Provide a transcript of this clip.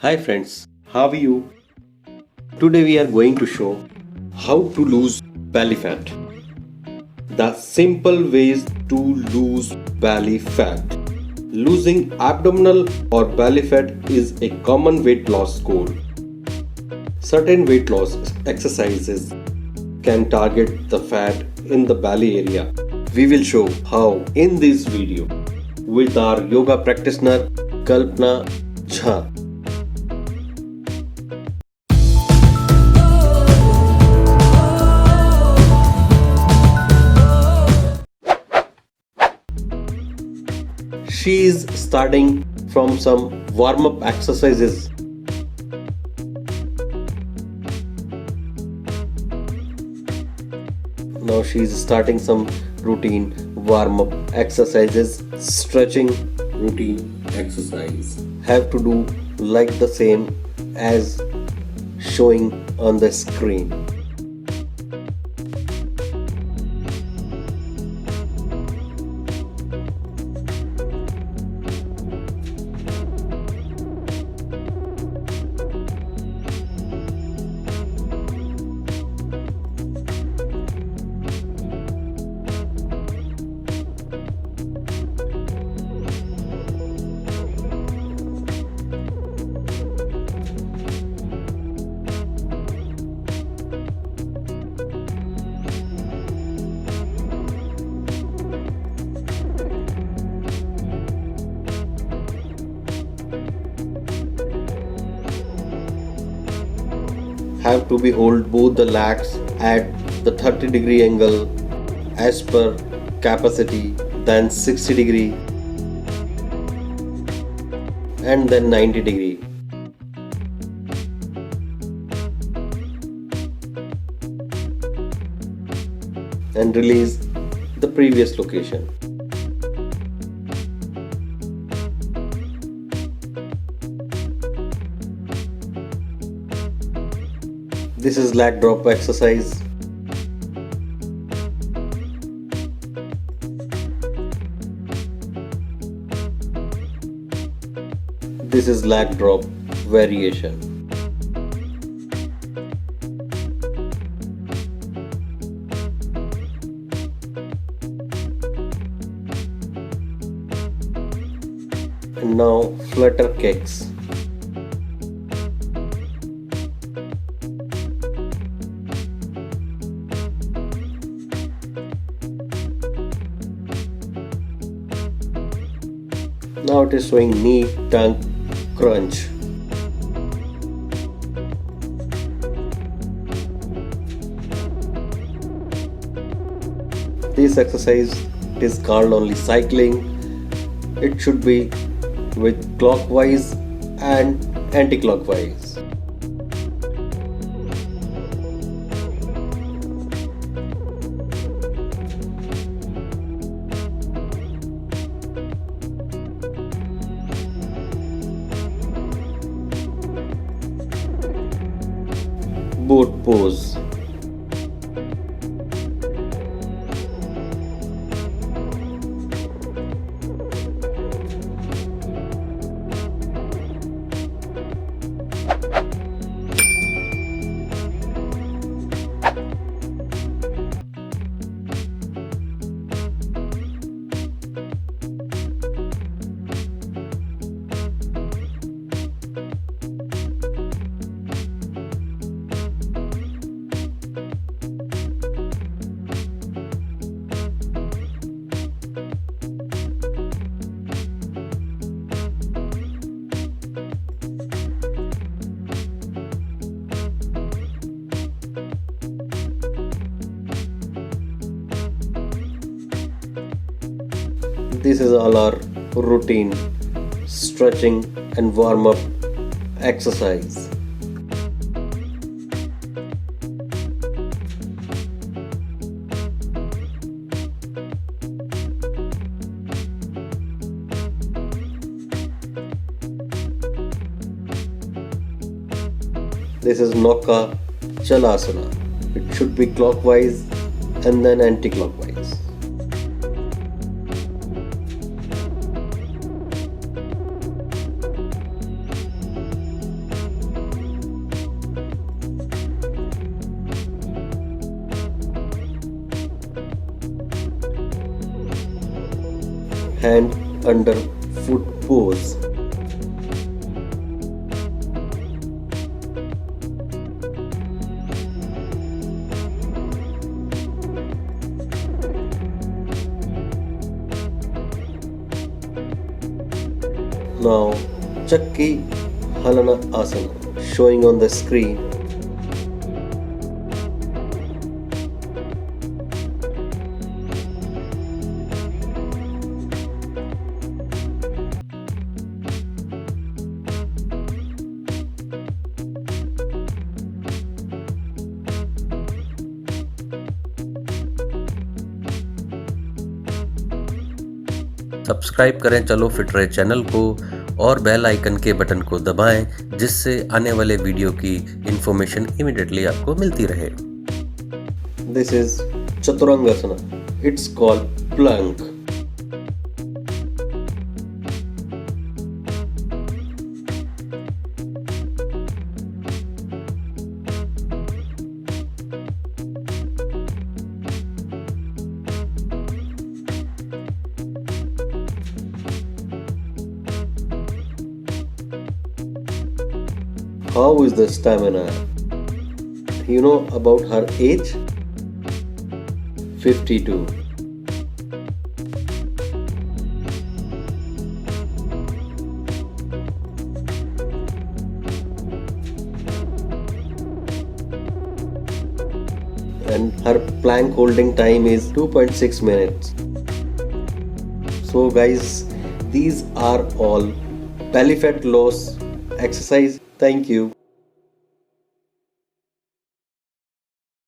Hi friends, how are you? Today we are going to show how to lose belly fat. The simple ways to lose belly fat. Losing abdominal or belly fat is a common weight loss goal. Certain weight loss exercises can target the fat in the belly area. We will show how in this video with our yoga practitioner Kalpana Jha. She is starting from some warm up exercises. Now she is starting some routine warm up exercises, stretching routine exercise. Have to do like the same as showing on the screen. Have to be hold both the legs at the 30-degree angle as per capacity, then 60-degree and then 90-degree. And release the previous location. This is leg drop exercise. This is leg drop variation. And now flutter kicks. Now it is showing knee tongue crunch. This exercise is called only cycling. It should be with clockwise and anti-clockwise. Boat pose. This is all our routine stretching and warm up exercise. This is Noka Chalasana. It should be clockwise and then anti-clockwise. hand under foot pose. Now Chakki Halana Asana showing on the screen. Subscribe करें चलो fit रहे channel को और bell icon के button को दबाएं जिससे आने वाले वीडियो की इंफॉर्मेशन इमीडिएटली आपको मिलती रहे। This is Chaturangasana. It's called plank. How is the stamina? You know about her age? 52. And her plank holding time is 2.6 minutes. So guys, these are all belly fat loss exercise. Thank you.